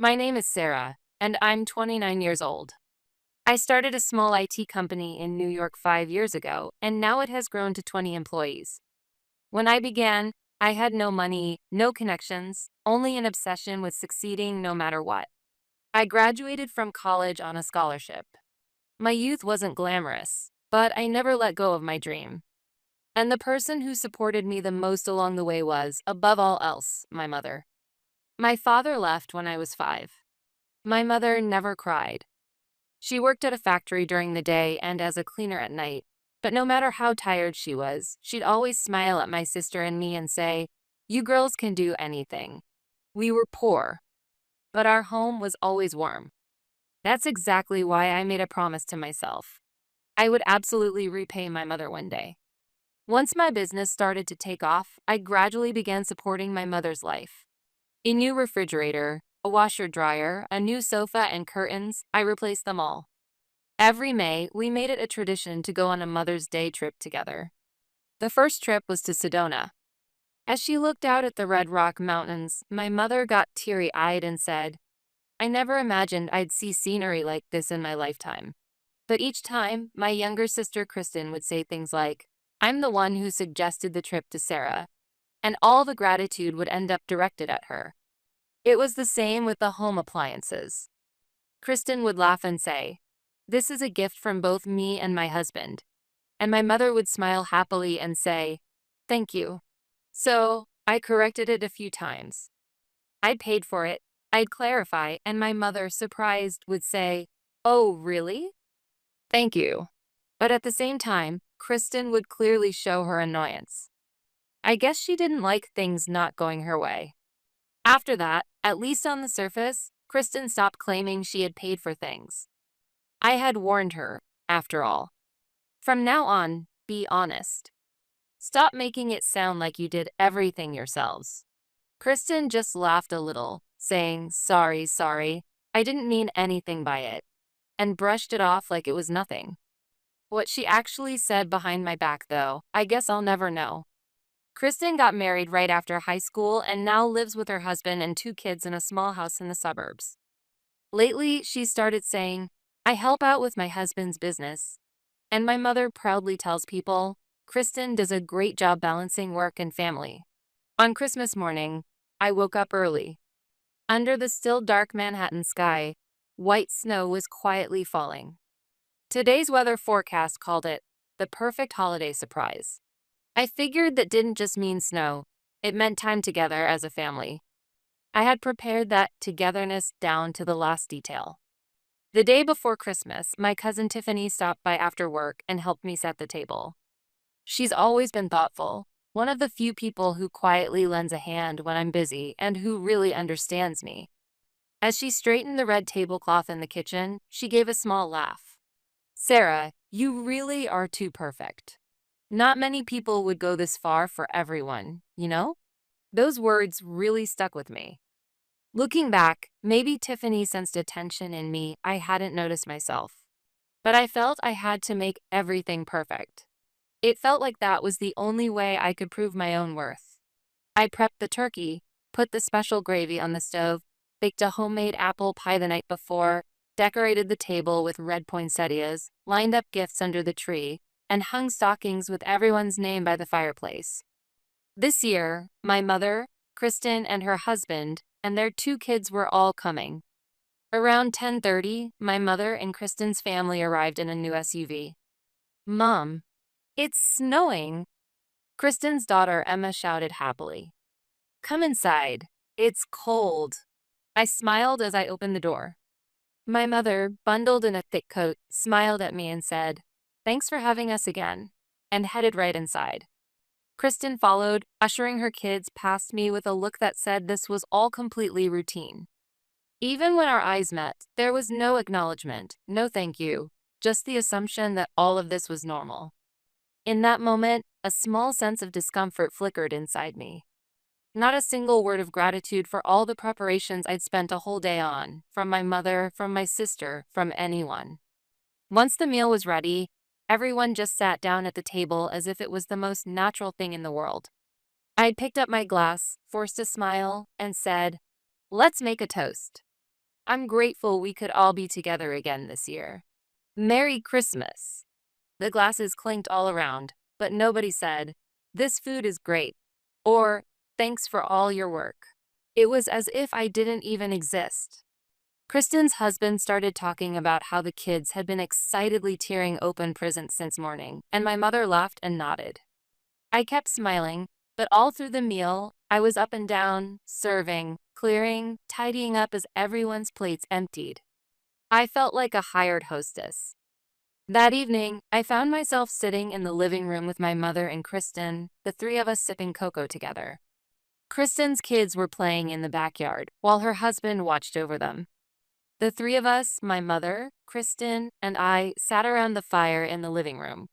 My name is Sarah, and I'm 29 years old. I started a small IT company in New York 5 years ago, and now it has grown to 20 employees. When I began, I had no money, no connections, only an obsession with succeeding no matter what. I graduated from college on a scholarship. My youth wasn't glamorous, but I never let go of my dream. And the person who supported me the most along the way was, above all else, my mother. My father left when I was 5. My mother never cried. She worked at a factory during the day and as a cleaner at night, but no matter how tired she was, she'd always smile at my sister and me and say, "You girls can do anything." We were poor, but our home was always warm. That's exactly why I made a promise to myself. I would absolutely repay my mother one day. Once my business started to take off, I gradually began supporting my mother's life. A new refrigerator, a washer-dryer, a new sofa, and curtains, I replaced them all. Every May, we made it a tradition to go on a Mother's Day trip together. The first trip was to Sedona. As she looked out at the Red Rock Mountains, my mother got teary-eyed and said, "I never imagined I'd see scenery like this in my lifetime." But each time, my younger sister Kristen would say things like, "I'm the one who suggested the trip to Sarah," and all the gratitude would end up directed at her. It was the same with the home appliances. Kristen would laugh and say, "This is a gift from both me and my husband." And my mother would smile happily and say, "Thank you." So I corrected it a few times. I'd paid for it, I'd clarify, and my mother, surprised, would say, "Oh, really? Thank you." But at the same time, Kristen would clearly show her annoyance. I guess she didn't like things not going her way. After that, at least on the surface, Kristen stopped claiming she had paid for things. I had warned her, after all. From now on, be honest. Stop making it sound like you did everything yourselves. Kristen just laughed a little, saying, "Sorry, sorry, I didn't mean anything by it," and brushed it off like it was nothing. What she actually said behind my back, though, I guess I'll never know. Kristen got married right after high school and now lives with her husband and 2 kids in a small house in the suburbs. Lately, she started saying, "I help out with my husband's business." And my mother proudly tells people, "Kristen does a great job balancing work and family." On Christmas morning, I woke up early. Under the still dark Manhattan sky, white snow was quietly falling. Today's weather forecast called it the perfect holiday surprise. I figured that didn't just mean snow, it meant time together as a family. I had prepared that togetherness down to the last detail. The day before Christmas, my cousin Tiffany stopped by after work and helped me set the table. She's always been thoughtful, one of the few people who quietly lends a hand when I'm busy and who really understands me. As she straightened the red tablecloth in the kitchen, she gave a small laugh. "Sarah, you really are too perfect. Not many people would go this far for everyone, you know?" Those words really stuck with me. Looking back, maybe Tiffany sensed a tension in me I hadn't noticed myself. But I felt I had to make everything perfect. It felt like that was the only way I could prove my own worth. I prepped the turkey, put the special gravy on the stove, baked a homemade apple pie the night before, decorated the table with red poinsettias, lined up gifts under the tree, and hung stockings with everyone's name by the fireplace. This year, my mother, Kristen, and her husband, and their 2 kids were all coming. Around 10:30, my mother and Kristen's family arrived in a new SUV. "Mom, it's snowing!" Kristen's daughter Emma shouted happily. "Come inside. It's cold." I smiled as I opened the door. My mother, bundled in a thick coat, smiled at me and said, "Thanks for having us again," and headed right inside. Kristen followed, ushering her kids past me with a look that said this was all completely routine. Even when our eyes met, there was no acknowledgement, no thank you, just the assumption that all of this was normal. In that moment, a small sense of discomfort flickered inside me. Not a single word of gratitude for all the preparations I'd spent a whole day on, from my mother, from my sister, from anyone. Once the meal was ready, everyone just sat down at the table as if it was the most natural thing in the world. I'd picked up my glass, forced a smile, and said, "Let's make a toast." I'm grateful we could all be together again this year. Merry Christmas. The glasses clinked all around, but nobody said, "This food is great," or "Thanks for all your work." It was as if I didn't even exist. Kristen's husband started talking about how the kids had been excitedly tearing open presents since morning, and my mother laughed and nodded. I kept smiling, but all through the meal, I was up and down, serving, clearing, tidying up as everyone's plates emptied. I felt like a hired hostess. That evening, I found myself sitting in the living room with my mother and Kristen, the three of us sipping cocoa together. Kristen's kids were playing in the backyard, while her husband watched over them. The three of us, my mother, Kristen, and I, sat around the fire in the living room.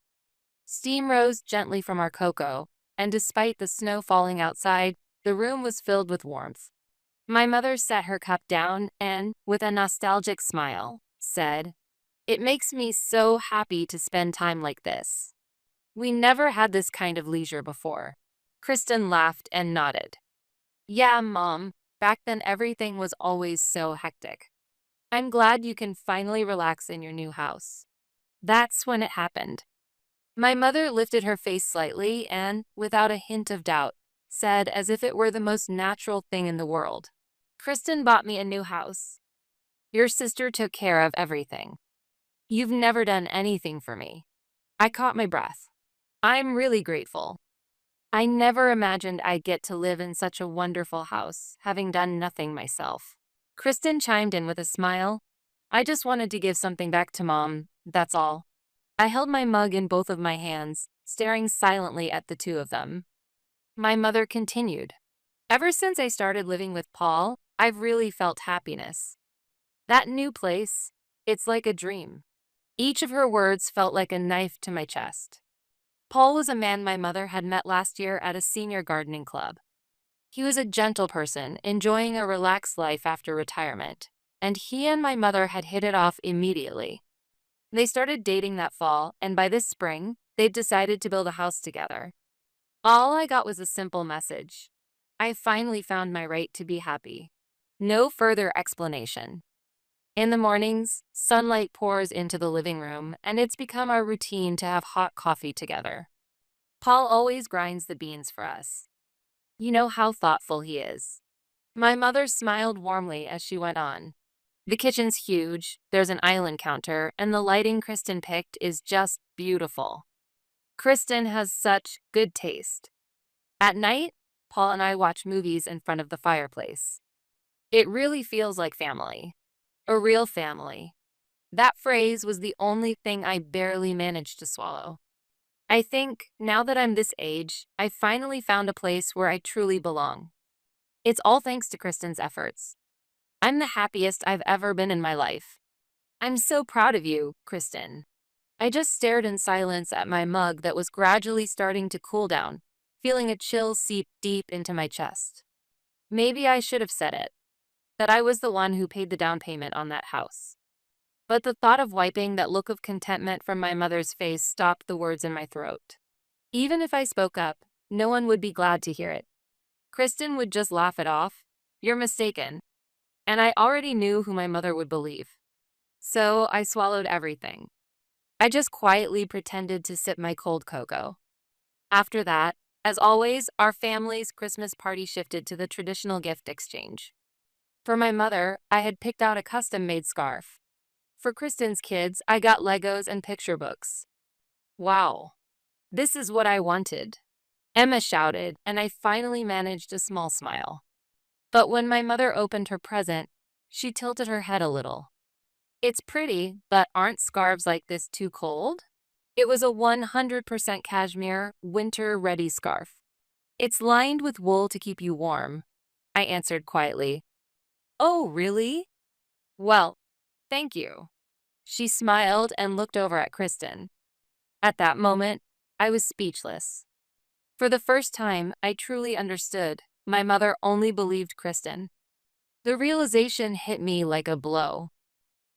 Steam rose gently from our cocoa, and despite the snow falling outside, the room was filled with warmth. My mother set her cup down and, with a nostalgic smile, said, "It makes me so happy to spend time like this. We never had this kind of leisure before." Kristen laughed and nodded. "Yeah, Mom, back then everything was always so hectic. I'm glad you can finally relax in your new house." That's when it happened. My mother lifted her face slightly and, without a hint of doubt, said as if it were the most natural thing in the world, "Kristen bought me a new house. Your sister took care of everything. You've never done anything for me." I caught my breath. I'm really grateful. I never imagined I'd get to live in such a wonderful house, having done nothing myself. Kristen chimed in with a smile. "I just wanted to give something back to Mom, that's all." I held my mug in both of my hands, staring silently at the two of them. My mother continued, "Ever since I started living with Paul, I've really felt happiness. That new place, it's like a dream." Each of her words felt like a knife to my chest. Paul was a man my mother had met last year at a senior gardening club. He was a gentle person, enjoying a relaxed life after retirement, and he and my mother had hit it off immediately. They started dating that fall, and by this spring, they'd decided to build a house together. All I got was a simple message: "I finally found my right to be happy." No further explanation. In the mornings, sunlight pours into the living room, and it's become our routine to have hot coffee together. Paul always grinds the beans for us. You know how thoughtful he is. My mother smiled warmly as she went on. "The kitchen's huge, there's an island counter, and the lighting Kristen picked is just beautiful. Kristen has such good taste." At night, Paul and I watch movies in front of the fireplace. It really feels like family. A real family. That phrase was the only thing I barely managed to swallow. I think, now that I'm this age, I finally found a place where I truly belong. It's all thanks to Kristen's efforts. I'm the happiest I've ever been in my life. I'm so proud of you, Kristen. I just stared in silence at my mug that was gradually starting to cool down, feeling a chill seep deep into my chest. Maybe I should have said it, that I was the one who paid the down payment on that house. But the thought of wiping that look of contentment from my mother's face stopped the words in my throat. Even if I spoke up, no one would be glad to hear it. Kristen would just laugh it off. "You're mistaken." And I already knew who my mother would believe. So I swallowed everything. I just quietly pretended to sip my cold cocoa. After that, as always, our family's Christmas party shifted to the traditional gift exchange. For my mother, I had picked out a custom-made scarf. For Kristen's kids, I got Legos and picture books. Wow, this is what I wanted, Emma shouted, and I finally managed a small smile. But when my mother opened her present, she tilted her head a little. "It's pretty, but aren't scarves like this too cold?" It was a 100% cashmere, winter-ready scarf. "It's lined with wool to keep you warm," I answered quietly. "Oh, really? Well, thank you." She smiled and looked over at Kristen. At that moment, I was speechless. For the first time, I truly understood. My mother only believed Kristen. The realization hit me like a blow.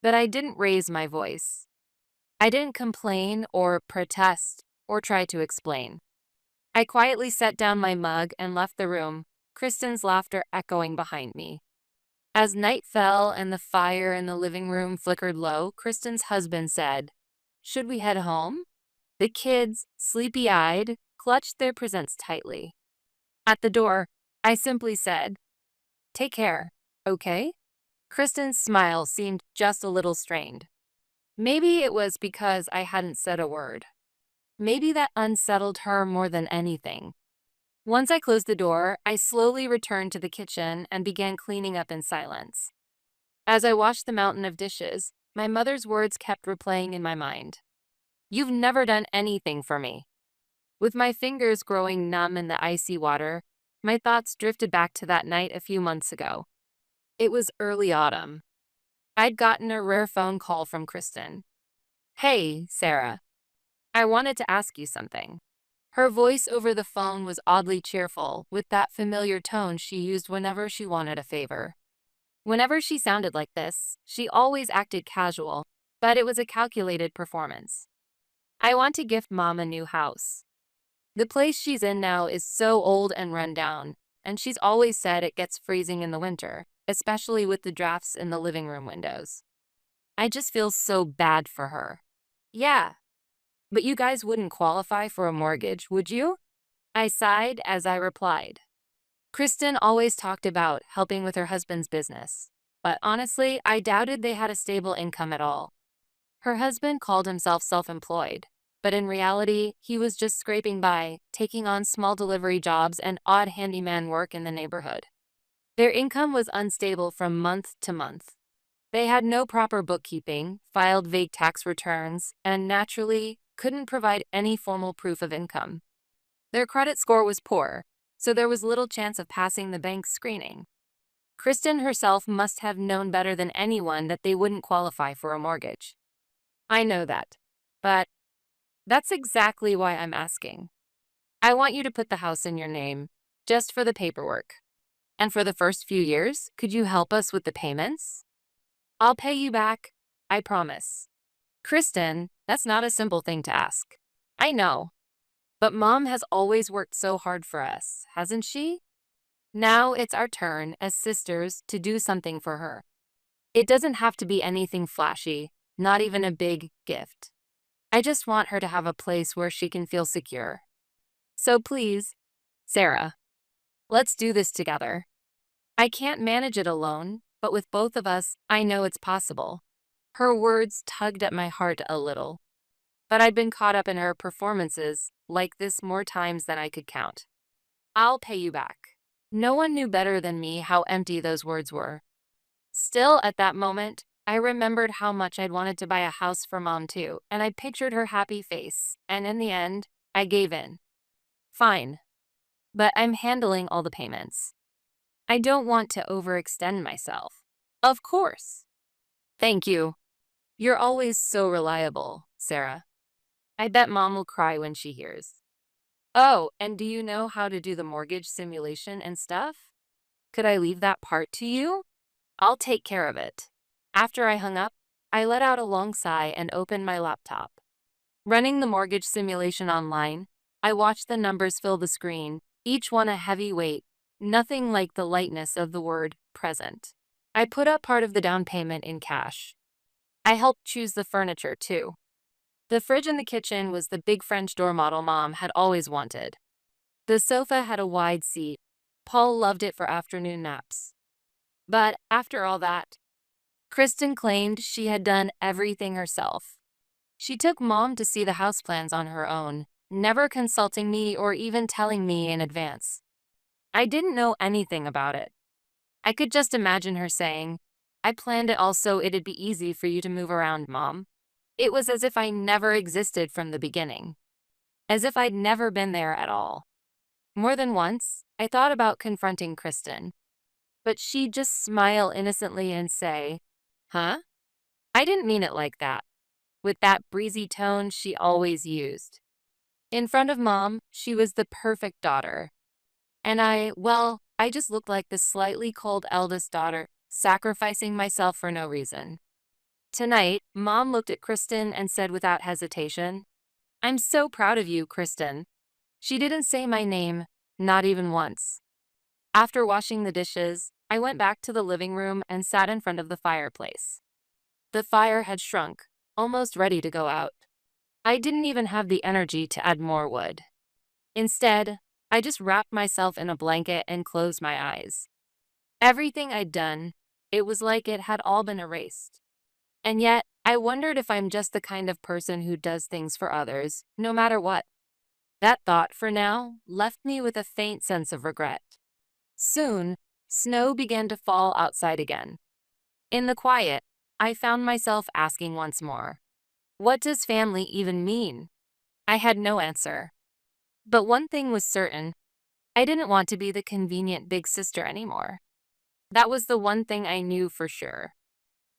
That I didn't raise my voice. I didn't complain or protest or try to explain. I quietly set down my mug and left the room, Kristen's laughter echoing behind me. As night fell and the fire in the living room flickered low, Kristen's husband said, "Should we head home?" The kids, sleepy-eyed, clutched their presents tightly. At the door, I simply said, "Take care, okay?" Kristen's smile seemed just a little strained. Maybe it was because I hadn't said a word. Maybe that unsettled her more than anything. Once I closed the door, I slowly returned to the kitchen and began cleaning up in silence. As I washed the mountain of dishes, my mother's words kept replaying in my mind. "You've never done anything for me." With my fingers growing numb in the icy water, my thoughts drifted back to that night a few months ago. It was early autumn. I'd gotten a rare phone call from Kristen. "Hey, Sarah. I wanted to ask you something." Her voice over the phone was oddly cheerful, with that familiar tone she used whenever she wanted a favor. Whenever she sounded like this, she always acted casual, but it was a calculated performance. "I want to gift Mom a new house. The place she's in now is so old and run down, and she's always said it gets freezing in the winter, especially with the drafts in the living room windows. I just feel so bad for her." "Yeah, but you guys wouldn't qualify for a mortgage, would you?" I sighed as I replied. Kristen always talked about helping with her husband's business, but honestly, I doubted they had a stable income at all. Her husband called himself self-employed, but in reality, he was just scraping by, taking on small delivery jobs and odd handyman work in the neighborhood. Their income was unstable from month to month. They had no proper bookkeeping, filed vague tax returns, and naturally couldn't provide any formal proof of income. Their credit score was poor, so there was little chance of passing the bank's screening. Kristen herself must have known better than anyone that they wouldn't qualify for a mortgage. I know that, but that's exactly why I'm asking. I want you to put the house in your name, just for the paperwork. And for the first few years, could you help us with the payments? I'll pay you back, I promise." Kristen, that's not a simple thing to ask. I know, but Mom has always worked so hard for us, hasn't she? Now it's our turn as sisters to do something for her. It doesn't have to be anything flashy, not even a big gift. I just want her to have a place where she can feel secure. So please, Sarah, let's do this together. I can't manage it alone, but with both of us, I know it's possible. Her words tugged at my heart a little, but I'd been caught up in her performances like this more times than I could count. "I'll pay you back." No one knew better than me how empty those words were. Still, at that moment, I remembered how much I'd wanted to buy a house for Mom too, and I pictured her happy face, and in the end, I gave in. "Fine, but I'm handling all the payments. I don't want to overextend myself." "Of course." "Thank you. You're always so reliable, Sarah." I bet Mom will cry when she hears. "Oh, and do you know how to do the mortgage simulation and stuff? Could I leave that part to you? I'll take care of it." After I hung up, I let out a long sigh and opened my laptop. Running the mortgage simulation online, I watched the numbers fill the screen, each one a heavy weight, nothing like the lightness of the word present. I put up part of the down payment in cash. I helped choose the furniture, too. The fridge in the kitchen was the big French door model Mom had always wanted. The sofa had a wide seat. Paul loved it for afternoon naps. But after all that, Kristen claimed she had done everything herself. She took Mom to see the house plans on her own, never consulting me or even telling me in advance. I didn't know anything about it. I could just imagine her saying, "I planned it all so it'd be easy for you to move around, Mom." It was as if I never existed from the beginning. As if I'd never been there at all. More than once, I thought about confronting Kristen. But she'd just smile innocently and say, "Huh? I didn't mean it like that," with that breezy tone she always used. In front of Mom, she was the perfect daughter. And I just looked like the slightly cold eldest daughter, sacrificing myself for no reason. Tonight, Mom looked at Kristen and said without hesitation, "I'm so proud of you, Kristen." She didn't say my name, not even once. After washing the dishes, I went back to the living room and sat in front of the fireplace. The fire had shrunk, almost ready to go out. I didn't even have the energy to add more wood. Instead, I just wrapped myself in a blanket and closed my eyes. Everything I'd done, it was like it had all been erased. And yet, I wondered if I'm just the kind of person who does things for others, no matter what. That thought, for now, left me with a faint sense of regret. Soon, snow began to fall outside again. In the quiet, I found myself asking once more, what does family even mean? I had no answer. But one thing was certain, I didn't want to be the convenient big sister anymore. That was the one thing I knew for sure.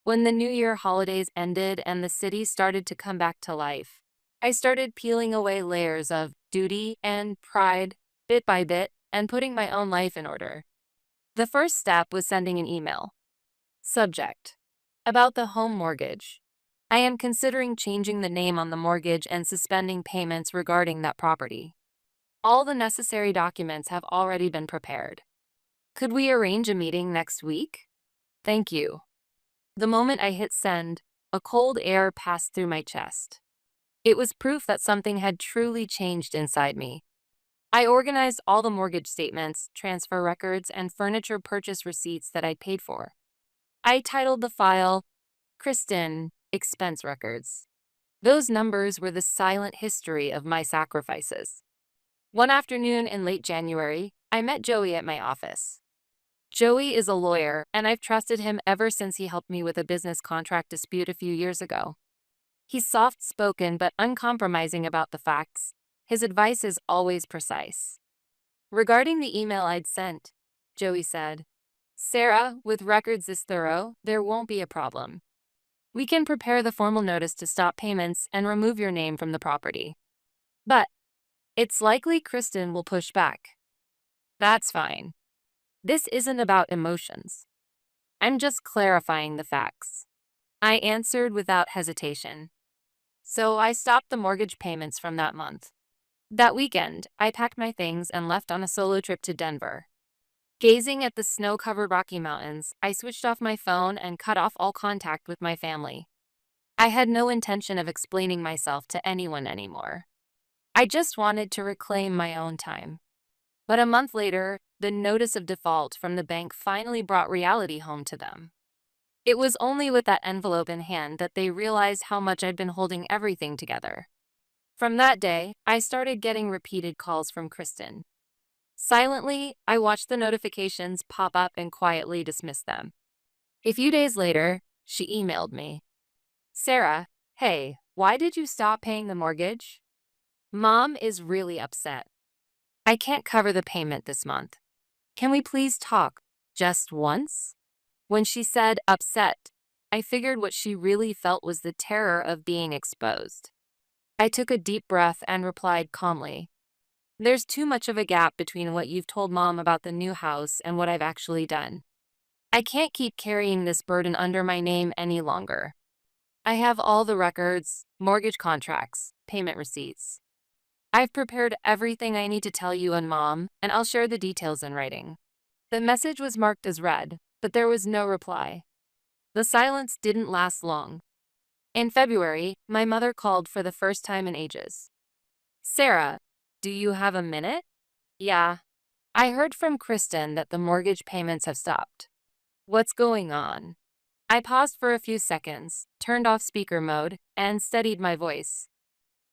When the New Year holidays ended and the city started to come back to life, I started peeling away layers of duty and pride, bit by bit, and putting my own life in order. The first step was sending an email. Subject: about the home mortgage. I am considering changing the name on the mortgage and suspending payments regarding that property. All the necessary documents have already been prepared. Could we arrange a meeting next week? Thank you. The moment I hit send, a cold air passed through my chest. It was proof that something had truly changed inside me. I organized all the mortgage statements, transfer records, and furniture purchase receipts that I'd paid for. I titled the file, Kristen Expense Records. Those numbers were the silent history of my sacrifices. One afternoon in late January, I met Joey at my office. Joey is a lawyer, and I've trusted him ever since he helped me with a business contract dispute a few years ago. He's soft-spoken but uncompromising about the facts. His advice is always precise. Regarding the email I'd sent, Joey said, Sarah, with records this thorough, there won't be a problem. We can prepare the formal notice to stop payments and remove your name from the property. But it's likely Kristen will push back. That's fine. This isn't about emotions. I'm just clarifying the facts. I answered without hesitation. So I stopped the mortgage payments from that month. That weekend, I packed my things and left on a solo trip to Denver. Gazing at the snow-covered Rocky Mountains, I switched off my phone and cut off all contact with my family. I had no intention of explaining myself to anyone anymore. I just wanted to reclaim my own time. But a month later, the notice of default from the bank finally brought reality home to them. It was only with that envelope in hand that they realized how much I'd been holding everything together. From that day, I started getting repeated calls from Kristen. Silently, I watched the notifications pop up and quietly dismissed them. A few days later, she emailed me. Sarah, hey, why did you stop paying the mortgage? Mom is really upset. I can't cover the payment this month. Can we please talk just once? When she said upset, I figured what she really felt was the terror of being exposed. I took a deep breath and replied calmly, there's too much of a gap between what you've told Mom about the new house and what I've actually done. I can't keep carrying this burden under my name any longer. I have all the records, mortgage contracts, payment receipts. I've prepared everything I need to tell you and Mom, and I'll share the details in writing. The message was marked as read, but there was no reply. The silence didn't last long. In February, my mother called for the first time in ages. Sarah, do you have a minute? Yeah. I heard from Kristen that the mortgage payments have stopped. What's going on? I paused for a few seconds, turned off speaker mode, and steadied my voice.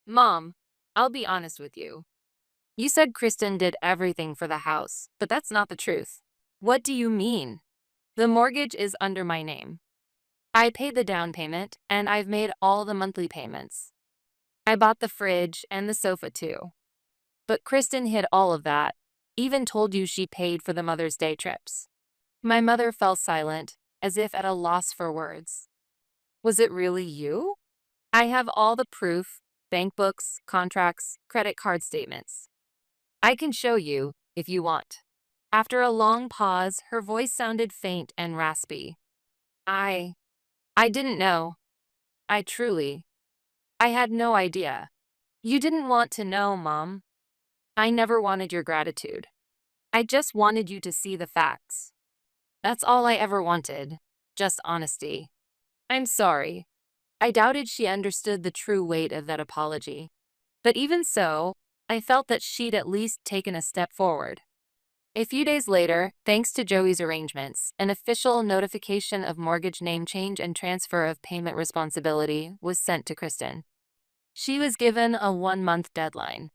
Mom, I'll be honest with you. You said Kristen did everything for the house, but that's not the truth. What do you mean? The mortgage is under my name. I paid the down payment, and I've made all the monthly payments. I bought the fridge and the sofa too. But Kristen hid all of that, even told you she paid for the Mother's Day trips. My mother fell silent, as if at a loss for words. Was it really you? I have all the proof, bank books, contracts, credit card statements. I can show you, if you want. After a long pause, her voice sounded faint and raspy. I didn't know. I had no idea. You didn't want to know, Mom. I never wanted your gratitude. I just wanted you to see the facts. That's all I ever wanted. Just honesty. I'm sorry. I doubted she understood the true weight of that apology. But even so, I felt that she'd at least taken a step forward. A few days later, thanks to Joey's arrangements, an official notification of mortgage name change and transfer of payment responsibility was sent to Kristen. She was given a 1-month deadline.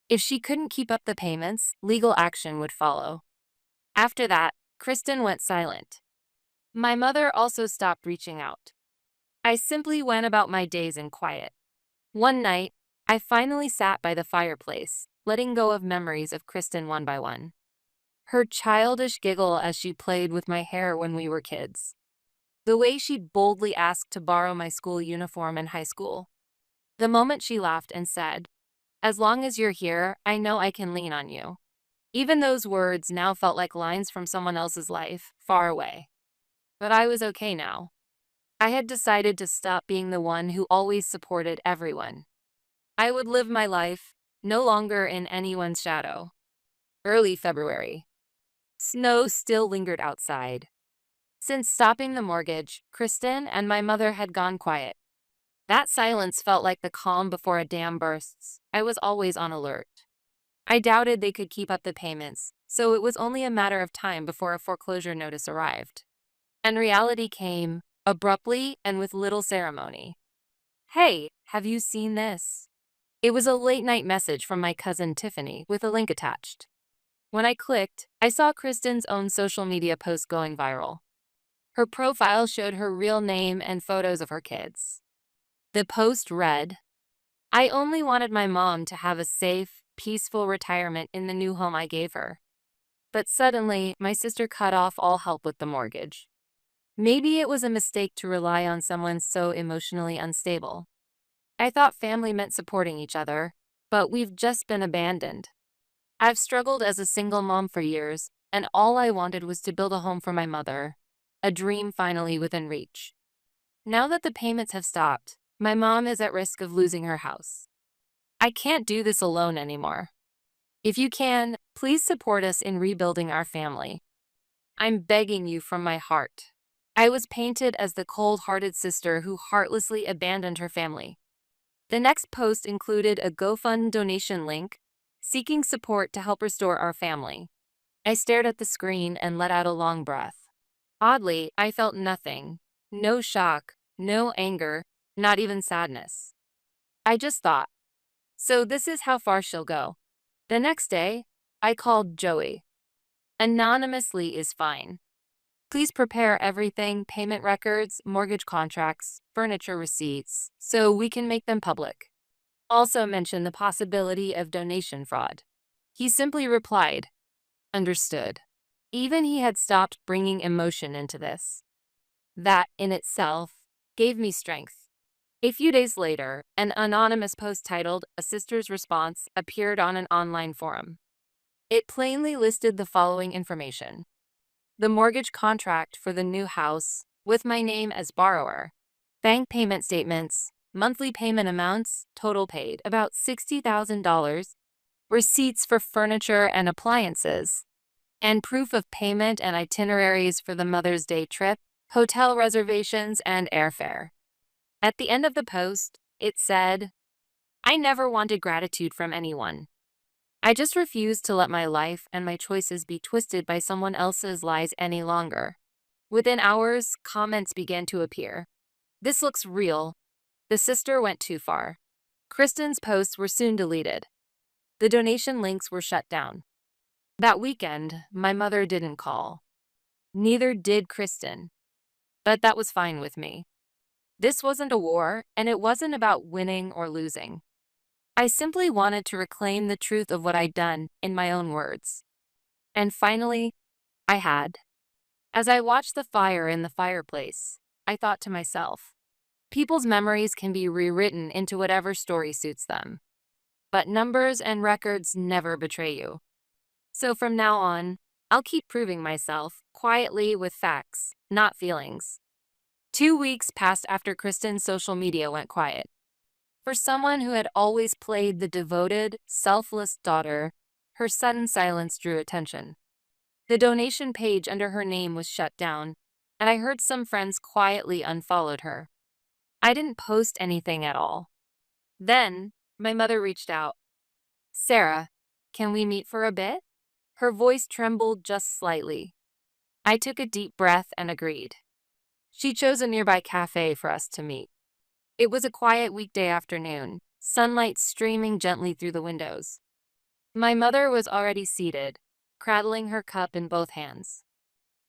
If she couldn't keep up the payments, legal action would follow. After that, Kristen went silent. My mother also stopped reaching out. I simply went about my days in quiet. One night, I finally sat by the fireplace, letting go of memories of Kristen one by one. Her childish giggle as she played with my hair when we were kids. The way she boldly asked to borrow my school uniform in high school. The moment she laughed and said, "As long as you're here, I know I can lean on you." Even those words now felt like lines from someone else's life, far away. But I was okay now. I had decided to stop being the one who always supported everyone. I would live my life, no longer in anyone's shadow. Early February. Snow still lingered outside. Since stopping the mortgage, Kristen and my mother had gone quiet. That silence felt like the calm before a dam bursts. I was always on alert. I doubted they could keep up the payments, so it was only a matter of time before a foreclosure notice arrived. And reality came, abruptly and with little ceremony. "Hey, have you seen this?" It was a late-night message from my cousin Tiffany with a link attached. When I clicked, I saw Kristen's own social media post going viral. Her profile showed her real name and photos of her kids. The post read, "I only wanted my mom to have a safe, peaceful retirement in the new home I gave her. But suddenly, my sister cut off all help with the mortgage. Maybe it was a mistake to rely on someone so emotionally unstable. I thought family meant supporting each other, but we've just been abandoned. I've struggled as a single mom for years, and all I wanted was to build a home for my mother, a dream finally within reach. Now that the payments have stopped, my mom is at risk of losing her house. I can't do this alone anymore. If you can, please support us in rebuilding our family. I'm begging you from my heart." I was painted as the cold-hearted sister who heartlessly abandoned her family. The next post included a GoFund donation link, seeking support to help restore our family. I stared at the screen and let out a long breath. Oddly, I felt nothing. No shock, no anger, not even sadness. I just thought, so this is how far she'll go. The next day, I called Joey. Anonymously is fine. Please prepare everything, payment records, mortgage contracts, furniture receipts, so we can make them public. Also mention the possibility of donation fraud. He simply replied, "Understood." Even he had stopped bringing emotion into this. That, in itself, gave me strength. A few days later, an anonymous post titled "A Sister's Response" appeared on an online forum. It plainly listed the following information: the mortgage contract for the new house, with my name as borrower, bank payment statements, monthly payment amounts, total paid, about $60,000, receipts for furniture and appliances, and proof of payment and itineraries for the Mother's Day trip, hotel reservations, and airfare. At the end of the post, it said, "I never wanted gratitude from anyone. I just refused to let my life and my choices be twisted by someone else's lies any longer." Within hours, comments began to appear. "This looks real. The sister went too far." Kristen's posts were soon deleted. The donation links were shut down. That weekend, my mother didn't call. Neither did Kristen. But that was fine with me. This wasn't a war, and it wasn't about winning or losing. I simply wanted to reclaim the truth of what I'd done in my own words. And finally, I had. As I watched the fire in the fireplace, I thought to myself, people's memories can be rewritten into whatever story suits them. But numbers and records never betray you. So from now on, I'll keep proving myself, quietly with facts, not feelings. 2 weeks passed after Kristen's social media went quiet. For someone who had always played the devoted, selfless daughter, her sudden silence drew attention. The donation page under her name was shut down, and I heard some friends quietly unfollowed her. I didn't post anything at all. Then, my mother reached out. "Sarah, can we meet for a bit?" Her voice trembled just slightly. I took a deep breath and agreed. She chose a nearby cafe for us to meet. It was a quiet weekday afternoon, sunlight streaming gently through the windows. My mother was already seated, cradling her cup in both hands.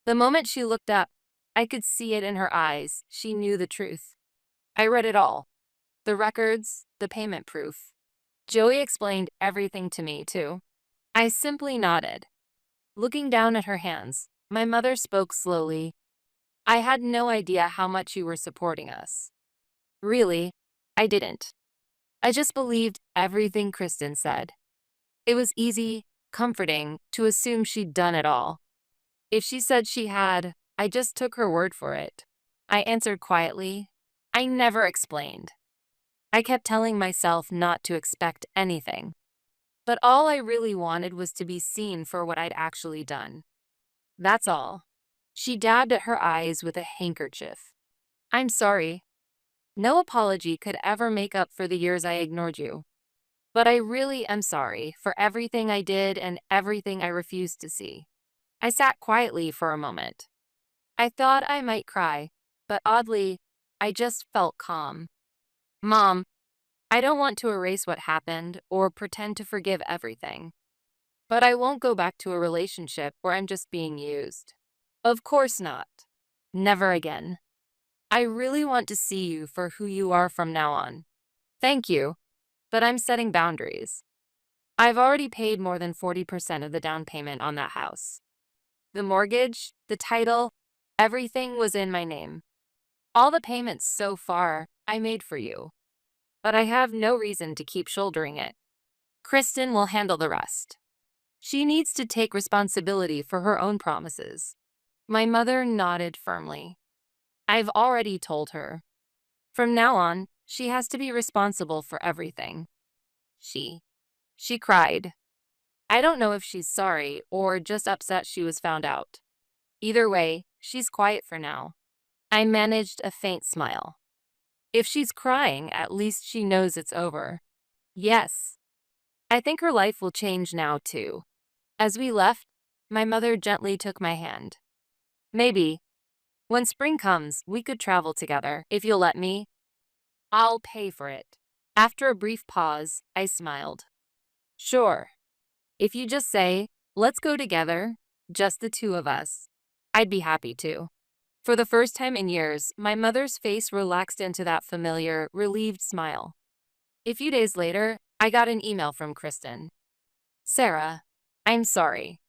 The moment she looked up, I could see it in her eyes. She knew the truth. I read it all. The records, the payment proof. Joey explained everything to me, too. I simply nodded. Looking down at her hands, my mother spoke slowly. "I had no idea how much you were supporting us." Really, I didn't. I just believed everything Kristen said. It was easy, comforting, to assume she'd done it all. If she said she had, I just took her word for it. I answered quietly. I never explained. I kept telling myself not to expect anything. But all I really wanted was to be seen for what I'd actually done. That's all. She dabbed at her eyes with a handkerchief. "I'm sorry. No apology could ever make up for the years I ignored you. But I really am sorry for everything I did and everything I refused to see." I sat quietly for a moment. I thought I might cry, but oddly, I just felt calm. "Mom, I don't want to erase what happened or pretend to forgive everything. But I won't go back to a relationship where I'm just being used. Of course not. Never again. I really want to see you for who you are from now on. Thank you, but I'm setting boundaries. I've already paid more than 40% of the down payment on that house. The mortgage, the title, everything was in my name. All the payments so far I made for you. But I have no reason to keep shouldering it. Kristen will handle the rest. She needs to take responsibility for her own promises." My mother nodded firmly. "I've already told her. From now on, she has to be responsible for everything." She cried. I don't know if she's sorry or just upset she was found out. Either way, she's quiet for now. I managed a faint smile. If she's crying, at least she knows it's over. Yes. I think her life will change now, too. As we left, my mother gently took my hand. "Maybe, when spring comes, we could travel together, if you'll let me. I'll pay for it." After a brief pause, I smiled. "Sure. If you just say, 'Let's go together,' just the two of us, I'd be happy to." For the first time in years, my mother's face relaxed into that familiar, relieved smile. A few days later, I got an email from Kristen. "Sarah, I'm sorry.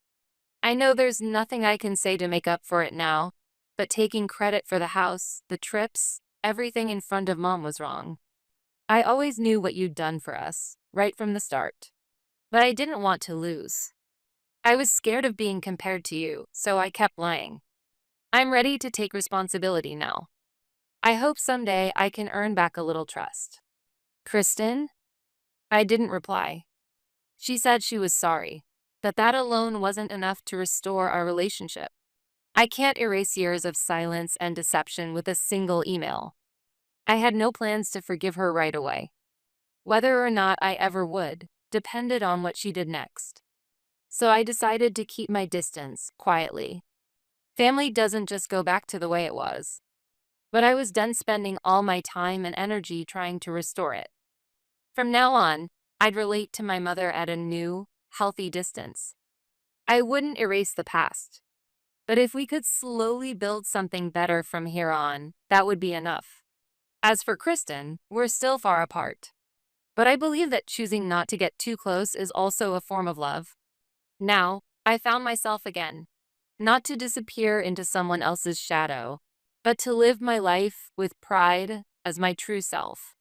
I know there's nothing I can say to make up for it now, but taking credit for the house, the trips, everything in front of Mom was wrong. I always knew what you'd done for us, right from the start. But I didn't want to lose. I was scared of being compared to you, so I kept lying. I'm ready to take responsibility now. I hope someday I can earn back a little trust." "Kristen?" I didn't reply. She said she was sorry, but that alone wasn't enough to restore our relationship. I can't erase years of silence and deception with a single email. I had no plans to forgive her right away. Whether or not I ever would depended on what she did next. So I decided to keep my distance, quietly. Family doesn't just go back to the way it was. But I was done spending all my time and energy trying to restore it. From now on, I'd relate to my mother at a new, healthy distance. I wouldn't erase the past. But if we could slowly build something better from here on, that would be enough. As for Kristen, we're still far apart. But I believe that choosing not to get too close is also a form of love. Now, I found myself again. Not to disappear into someone else's shadow, but to live my life with pride as my true self.